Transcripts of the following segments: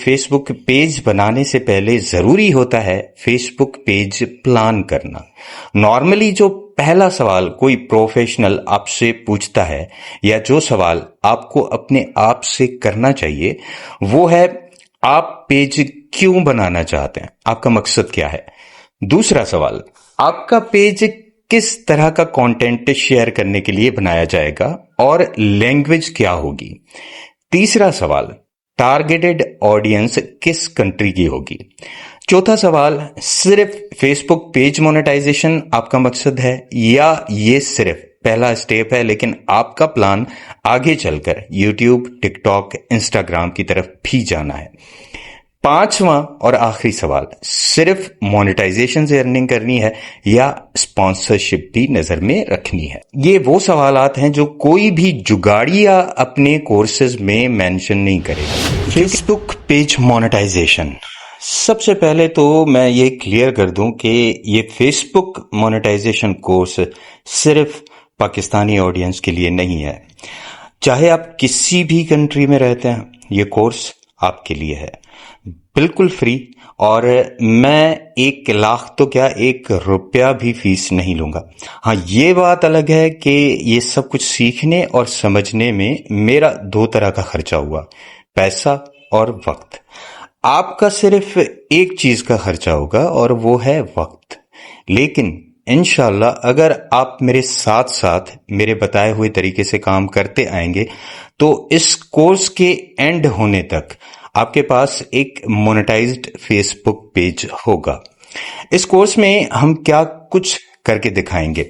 Face بک page بنانے سے پہلے ضروری ہوتا ہے فیس بک پیج پلان کرنا۔ نارملی جو پہلا سوال کوئی پروفیشنل آپ سے پوچھتا ہے یا جو سوال آپ کو اپنے آپ سے کرنا چاہیے وہ ہے آپ پیج کیوں بنانا چاہتے ہیں، آپ کا مقصد کیا ہے۔ دوسرا سوال، آپ کا پیج کس طرح کا کانٹینٹ شیئر کرنے کے لیے بنایا جائے گا اور لینگویج کیا ہوگی۔ تیسرا سوال، ٹارگیٹڈ آڈینس کس کنٹری کی ہوگی۔ چوتھا سوال، صرف فیس بک پیج مونیٹائزیشن آپ کا مقصد ہے یا یہ صرف پہلا اسٹیپ ہے لیکن آپ کا پلان آگے چل کر یوٹیوب، ٹک ٹاک، انسٹاگرام کی طرف بھی جانا ہے۔ پانچواں اور آخری سوال، صرف مونیٹائزیشن سے ارننگ کرنی ہے یا اسپانسرشپ بھی نظر میں رکھنی ہے۔ یہ وہ سوالات ہیں جو کوئی بھی جگاڑیا اپنے کورسز میں مینشن نہیں کرے گا۔ فیس بک پیج مونیٹائزیشن، سب سے پہلے تو میں یہ کلیئر کر دوں کہ یہ فیس بک مونیٹائزیشن کورس صرف پاکستانی آڈینس کے لیے نہیں ہے۔ چاہے آپ کسی بھی کنٹری میں رہتے ہیں، یہ کورس آپ کے لیے ہے، بالکل فری، اور میں 1,00,000 تو کیا 1 روپیہ بھی فیس نہیں لوں گا۔ ہاں، یہ بات الگ ہے کہ یہ سب کچھ سیکھنے اور سمجھنے میں میرا 2 طرح کا خرچہ ہوا، پیسہ اور وقت۔ آپ کا صرف ایک چیز کا خرچہ ہوگا اور وہ ہے وقت، لیکن انشاءاللہ اگر آپ میرے ساتھ ساتھ میرے بتائے ہوئے طریقے سے کام کرتے آئیں گے تو اس کورس کے اینڈ ہونے تک آپ کے پاس ایک مونیٹائزڈ فیس بک پیج ہوگا۔ اس کورس میں ہم کیا کچھ کر کے دکھائیں گے،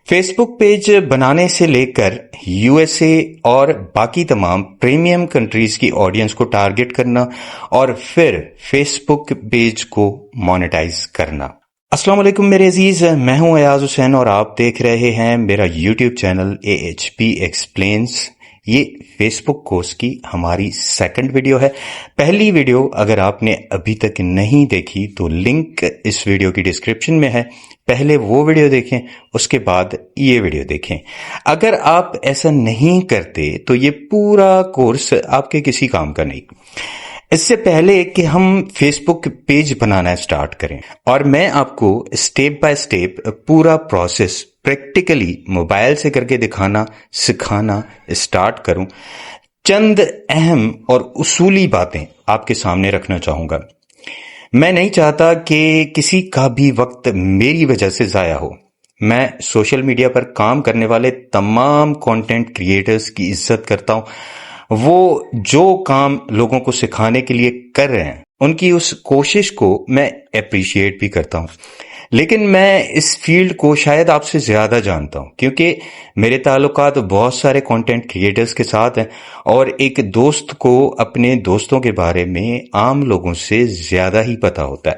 فیس بک پیج بنانے سے لے کر USA اور باقی تمام پریمیم کنٹریز کی آڈینس کو ٹارگٹ کرنا اور پھر فیس بک پیج کو مونیٹائز کرنا۔ السلام علیکم میرے عزیز، میں ہوں ایاز حسین اور آپ دیکھ رہے ہیں میرا یوٹیوب چینل AHP ایکسپلینز۔ یہ فیس بک کورس کی ہماری 2nd ویڈیو ہے۔ پہلی ویڈیو اگر آپ نے ابھی تک نہیں دیکھی تو لنک اس ویڈیو کی ڈسکرپشن میں ہے، پہلے وہ ویڈیو دیکھیں، اس کے بعد یہ ویڈیو دیکھیں۔ اگر آپ ایسا نہیں کرتے تو یہ پورا کورس آپ کے کسی کام کا نہیں۔ اس سے پہلے کہ ہم فیس بک پیج بنانا اسٹارٹ کریں اور میں آپ کو اسٹیپ بائی اسٹیپ پورا پروسیس پریکٹیکلی موبائل سے کر کے دکھانا، سکھانا اسٹارٹ کروں، چند اہم اور اصولی باتیں آپ کے سامنے رکھنا چاہوں گا۔ میں نہیں چاہتا کہ کسی کا بھی وقت میری وجہ سے ضائع ہو۔ میں سوشل میڈیا پر کام کرنے والے تمام کنٹینٹ کریٹرز کی عزت کرتا ہوں۔ وہ جو کام لوگوں کو سکھانے کے لیے کر رہے ہیں ان کی اس کوشش کو میں اپریشیٹ بھی کرتا ہوں، لیکن میں اس فیلڈ کو شاید آپ سے زیادہ جانتا ہوں کیونکہ میرے تعلقات بہت سارے کنٹینٹ کریٹرز کے ساتھ ہیں اور ایک دوست کو اپنے دوستوں کے بارے میں عام لوگوں سے زیادہ ہی پتہ ہوتا ہے۔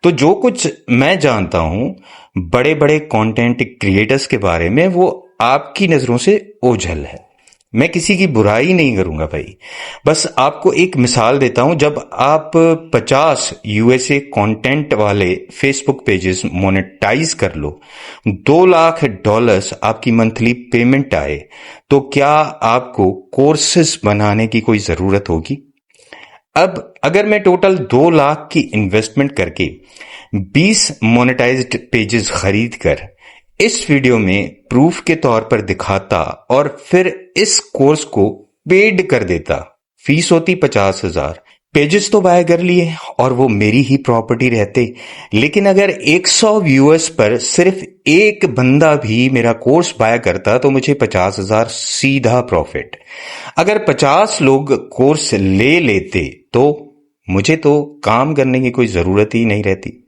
تو جو کچھ میں جانتا ہوں بڑے بڑے کنٹینٹ کریٹرز کے بارے میں وہ آپ کی نظروں سے اوجھل ہے۔ میں کسی کی برائی نہیں کروں گا بھائی، بس آپ کو ایک مثال دیتا ہوں۔ جب آپ 50 USA کانٹینٹ والے فیس بک پیجز مونیٹائز کر لو، $2,00,000 آپ کی منتھلی پیمنٹ آئے، تو کیا آپ کو کورسز بنانے کی کوئی ضرورت ہوگی؟ اب اگر میں ٹوٹل 2,00,000 کی انویسٹمنٹ کر کے 20 مونیٹائزڈ پیجز خرید کر اس ویڈیو میں پروف کے طور پر دکھاتا اور پھر اس کورس کو پیڈ کر دیتا، فیس ہوتی 50,000، پیجز تو بائی کر لیے اور وہ میری ہی پراپرٹی رہتے، لیکن اگر 100 ویورز پر صرف ایک بندہ بھی میرا کورس بائی کرتا تو مجھے 50,000 سیدھا پروفٹ۔ اگر 50 لوگ کورس لے لیتے تو مجھے تو کام کرنے کی کوئی ضرورت ہی نہیں رہتی،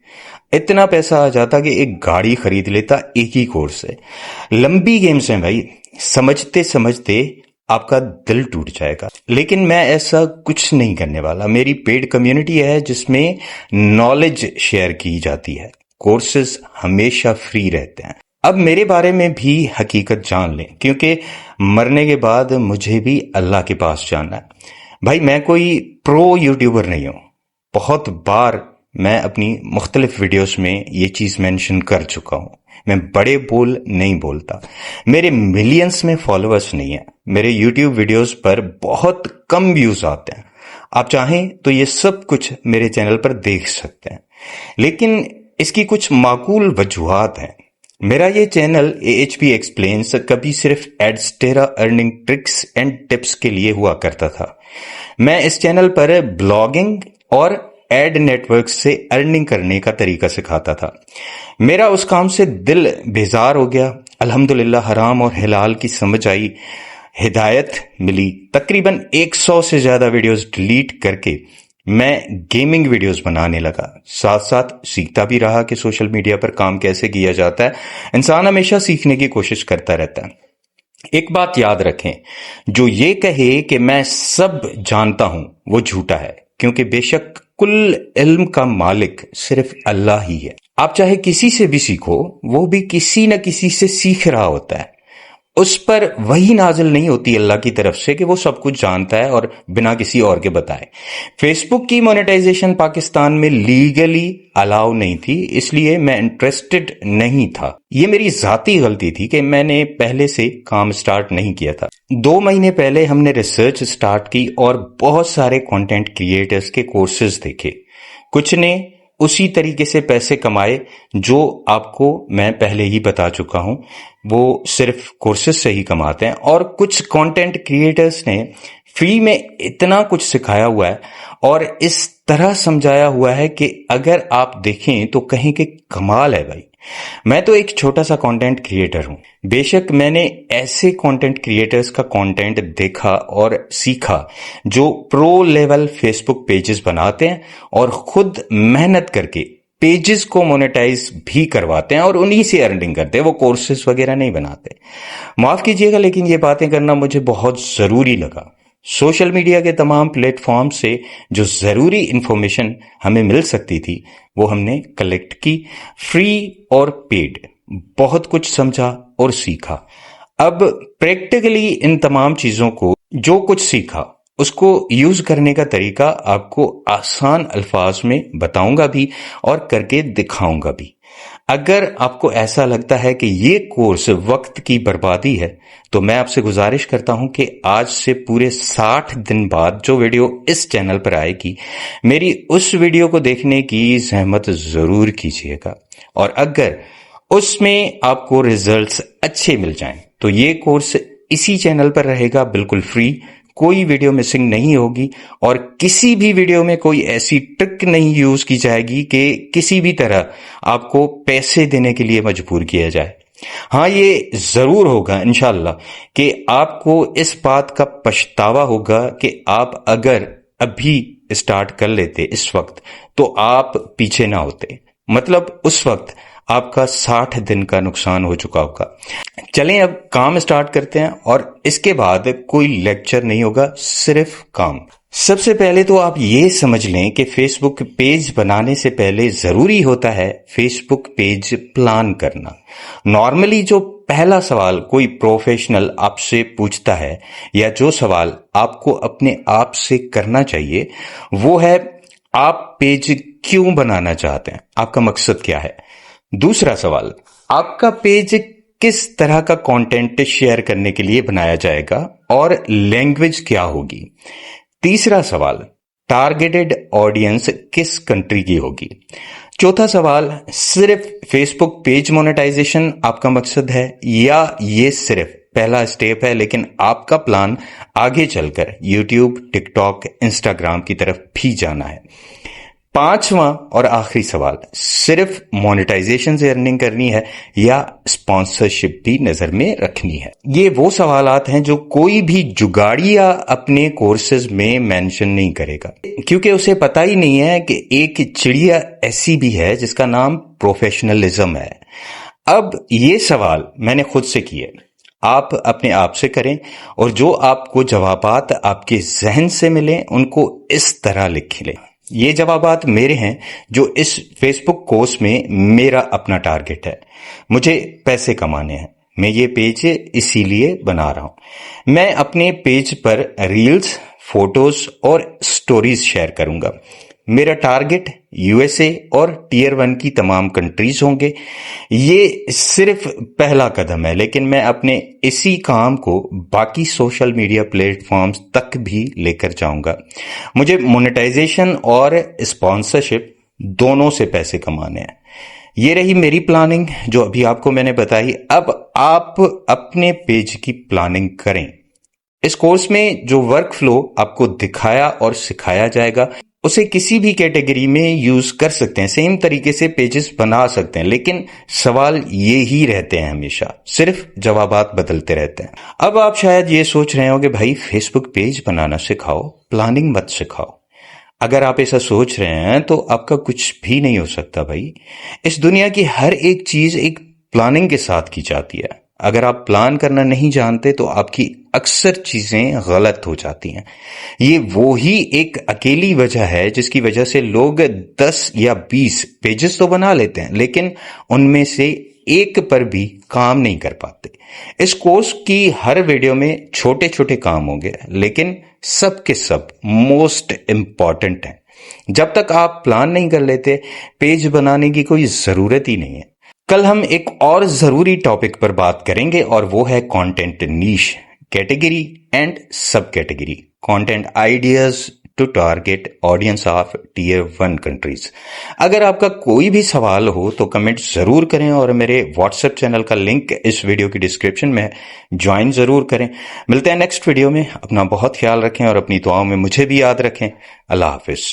اتنا پیسہ آ جاتا کہ ایک گاڑی خرید لیتا ایک ہی کورس سے۔ لمبی گیمز ہیں بھائی، سمجھتے سمجھتے آپ کا دل ٹوٹ جائے گا، لیکن میں ایسا کچھ نہیں کرنے والا۔ میری پیڈ کمیونٹی ہے جس میں نالج شیئر کی جاتی ہے، کورسز ہمیشہ فری رہتے ہیں۔ اب میرے بارے میں بھی حقیقت جان لیں کیونکہ مرنے کے بعد مجھے بھی اللہ کے پاس جانا ہے۔ بھائی میں کوئی پرو یوٹیوبر نہیں ہوں، بہت بار میں اپنی مختلف ویڈیوز میں یہ چیز مینشن کر چکا ہوں، میں بڑے بول نہیں بولتا، میرے ملینز میں فالوورز نہیں ہیں، میرے یوٹیوب ویڈیوز پر بہت کم ویوز آتے ہیں۔ آپ چاہیں تو یہ سب کچھ میرے چینل پر دیکھ سکتے ہیں، لیکن اس کی کچھ معقول وجوہات ہیں۔ میرا یہ چینل AHP ایکسپلینز کبھی صرف ایڈسٹیرا ارننگ ٹرکس اینڈ ٹپس کے لیے ہوا کرتا تھا۔ میں اس چینل پر بلاگنگ اور ایڈ نیٹ ورک سے ارننگ کرنے کا طریقہ سکھاتا تھا۔ میرا اس کام سے دل بیزار ہو گیا۔ الحمدللہ حرام اور حلال کی سمجھ آئی، ہدایت ملی۔ تقریباً 100 سے زیادہ ویڈیوز ڈیلیٹ کر کے میں گیمنگ ویڈیوز بنانے لگا، ساتھ ساتھ سیکھتا بھی رہا کہ سوشل میڈیا پر کام کیسے کیا جاتا ہے۔ انسان ہمیشہ سیکھنے کی کوشش کرتا رہتا ہے۔ ایک بات یاد رکھیں، جو یہ کہے کہ میں سب جانتا ہوں وہ جھوٹا ہے، کیونکہ بے شک کل علم کا مالک صرف اللہ ہی ہے۔ آپ چاہے کسی سے بھی سیکھو، وہ بھی کسی نہ کسی سے سیکھ رہا ہوتا ہے۔ اس پر وہی نازل نہیں ہوتی اللہ کی طرف سے کہ وہ سب کچھ جانتا ہے اور بنا کسی اور کے بتائے۔ فیس بک کی مونیٹائزیشن پاکستان میں لیگلی الاؤ نہیں تھی، اس لیے میں انٹرسٹڈ نہیں تھا۔ یہ میری ذاتی غلطی تھی کہ میں نے پہلے سے کام سٹارٹ نہیں کیا تھا۔ 2 مہینے پہلے ہم نے ریسرچ سٹارٹ کی اور بہت سارے کنٹینٹ کریٹرز کے کورسز دیکھے۔ کچھ نے اسی طریقے سے پیسے کمائے جو آپ کو میں پہلے ہی بتا چکا ہوں، وہ صرف کورسز سے ہی کماتے ہیں، اور کچھ کنٹینٹ کریٹرز نے فری میں اتنا کچھ سکھایا ہوا ہے اور اس طرح سمجھایا ہوا ہے کہ اگر آپ دیکھیں تو کہیں کہ کمال ہے بھائی۔ میں تو ایک چھوٹا سا کنٹینٹ کریٹر ہوں، بے شک میں نے ایسے کنٹینٹ کریٹرز کا کنٹینٹ دیکھا اور سیکھا جو پرو لیول فیس بک پیجز بناتے ہیں اور خود محنت کر کے پیجز کو مونیٹائز بھی کرواتے ہیں اور انہی سے ارننگ کرتے ہیں، وہ کورسز وغیرہ نہیں بناتے۔ معاف کیجیے گا لیکن یہ باتیں کرنا مجھے بہت ضروری لگا۔ سوشل میڈیا کے تمام پلیٹ فارم سے جو ضروری انفارمیشن ہمیں مل سکتی تھی وہ ہم نے کلیکٹ کی، فری اور پیڈ، بہت کچھ سمجھا اور سیکھا۔ اب پریکٹیکلی ان تمام چیزوں کو جو کچھ سیکھا اس کو یوز کرنے کا طریقہ آپ کو آسان الفاظ میں بتاؤں گا بھی اور کر کے دکھاؤں گا بھی۔ اگر آپ کو ایسا لگتا ہے کہ یہ کورس وقت کی بربادی ہے تو میں آپ سے گزارش کرتا ہوں کہ آج سے پورے 60 دن بعد جو ویڈیو اس چینل پر آئے گی، میری اس ویڈیو کو دیکھنے کی زحمت ضرور کیجیے گا، اور اگر اس میں آپ کو ریزلٹس اچھے مل جائیں تو یہ کورس اسی چینل پر رہے گا بالکل فری، کوئی ویڈیو مسنگ نہیں ہوگی، اور کسی بھی ویڈیو میں کوئی ایسی ٹرک نہیں یوز کی جائے گی کہ کسی بھی طرح آپ کو پیسے دینے کے لیے مجبور کیا جائے۔ ہاں، یہ ضرور ہوگا انشاءاللہ کہ آپ کو اس بات کا پچھتاوا ہوگا کہ آپ اگر ابھی اسٹارٹ کر لیتے اس وقت تو آپ پیچھے نہ ہوتے، مطلب اس وقت آپ کا 60 دن کا نقصان ہو چکا ہوگا۔ چلیں اب کام اسٹارٹ کرتے ہیں، اور اس کے بعد کوئی لیکچر نہیں ہوگا، صرف کام۔ سب سے پہلے تو آپ یہ سمجھ لیں کہ فیس بک پیج بنانے سے پہلے ضروری ہوتا ہے فیس بک پیج پلان کرنا۔ نارملی جو پہلا سوال کوئی پروفیشنل آپ سے پوچھتا ہے، یا جو سوال آپ کو اپنے آپ سے کرنا چاہیے، وہ ہے آپ پیج کیوں بنانا چاہتے ہیں، آپ کا مقصد کیا ہے۔ دوسرا سوال، آپ کا پیج کس طرح کا کنٹینٹ شیئر کرنے کے لیے بنایا جائے گا اور لینگویج کیا ہوگی۔ تیسرا سوال، ٹارگیٹڈ آڈینس کس کنٹری کی ہوگی۔ چوتھا سوال، صرف فیس بک پیج مونیٹائزیشن آپ کا مقصد ہے، یا یہ صرف پہلا اسٹیپ ہے لیکن آپ کا پلان آگے چل کر یوٹیوب، ٹک ٹاک، انسٹاگرام کی طرف بھی جانا ہے۔ پانچواں اور آخری سوال، صرف مونیٹائزیشن سے ارننگ کرنی ہے یا اسپانسرشپ بھی نظر میں رکھنی ہے۔ یہ وہ سوالات ہیں جو کوئی بھی جگاڑیا اپنے کورسز میں مینشن نہیں کرے گا، کیونکہ اسے پتہ ہی نہیں ہے کہ ایک چڑیا ایسی بھی ہے جس کا نام پروفیشنلزم ہے۔ اب یہ سوال میں نے خود سے کیے، آپ اپنے آپ سے کریں، اور جو آپ کو جوابات آپ کے ذہن سے ملیں ان کو اس طرح لکھ لیں۔ یہ جوابات میرے ہیں جو اس فیس بک کورس میں میرا اپنا ٹارگٹ ہے، مجھے پیسے کمانے ہیں، میں یہ پیج اسی لیے بنا رہا ہوں۔ میں اپنے پیج پر ریلز، فوٹوز اور سٹوریز شیئر کروں گا میرا ٹارگٹ USA اور ٹیئر 1 کی تمام کنٹریز ہوں گے. یہ صرف پہلا قدم ہے، لیکن میں اپنے اسی کام کو باقی سوشل میڈیا پلیٹ فارمز تک بھی لے کر جاؤں گا. مجھے مونیٹائزیشن اور اسپانسرشپ دونوں سے پیسے کمانے ہیں. یہ رہی میری پلاننگ جو ابھی آپ کو میں نے بتائی. اب آپ اپنے پیج کی پلاننگ کریں. اس کورس میں جو ورک فلو آپ کو دکھایا اور سکھایا جائے گا اسے کسی بھی کیٹیگری میں یوز کر سکتے ہیں، سیم طریقے سے پیجز بنا سکتے ہیں، لیکن سوال یہی رہتے ہیں، ہمیشہ صرف جوابات بدلتے رہتے ہیں. اب آپ شاید یہ سوچ رہے ہو کہ بھائی فیس بک پیج بنانا سکھاؤ، پلاننگ مت سکھاؤ. اگر آپ ایسا سوچ رہے ہیں تو آپ کا کچھ بھی نہیں ہو سکتا بھائی. اس دنیا کی ہر ایک چیز ایک پلاننگ کے ساتھ کی جاتی ہے. اگر آپ پلان کرنا نہیں جانتے تو آپ کی اکثر چیزیں غلط ہو جاتی ہیں. یہ وہی ایک اکیلی وجہ ہے جس کی وجہ سے لوگ 10 یا 20 پیجز تو بنا لیتے ہیں لیکن ان میں سے ایک پر بھی کام نہیں کر پاتے. اس کورس کی ہر ویڈیو میں چھوٹے چھوٹے کام ہوں گے لیکن سب کے سب موسٹ امپورٹنٹ ہیں. جب تک آپ پلان نہیں کر لیتے پیج بنانے کی کوئی ضرورت ہی نہیں ہے. کل ہم ایک اور ضروری ٹاپک پر بات کریں گے اور وہ ہے content niche, category and sub category, content ideas to target audience of tier 1 countries. اگر آپ کا کوئی بھی سوال ہو تو کمنٹ ضرور کریں اور میرے واٹس ایپ چینل کا لنک اس ویڈیو کی ڈسکرپشن میں جوائن ضرور کریں. ملتے ہیں نیکسٹ ویڈیو میں. اپنا بہت خیال رکھیں اور اپنی دعاؤں میں مجھے بھی یاد رکھیں. اللہ حافظ.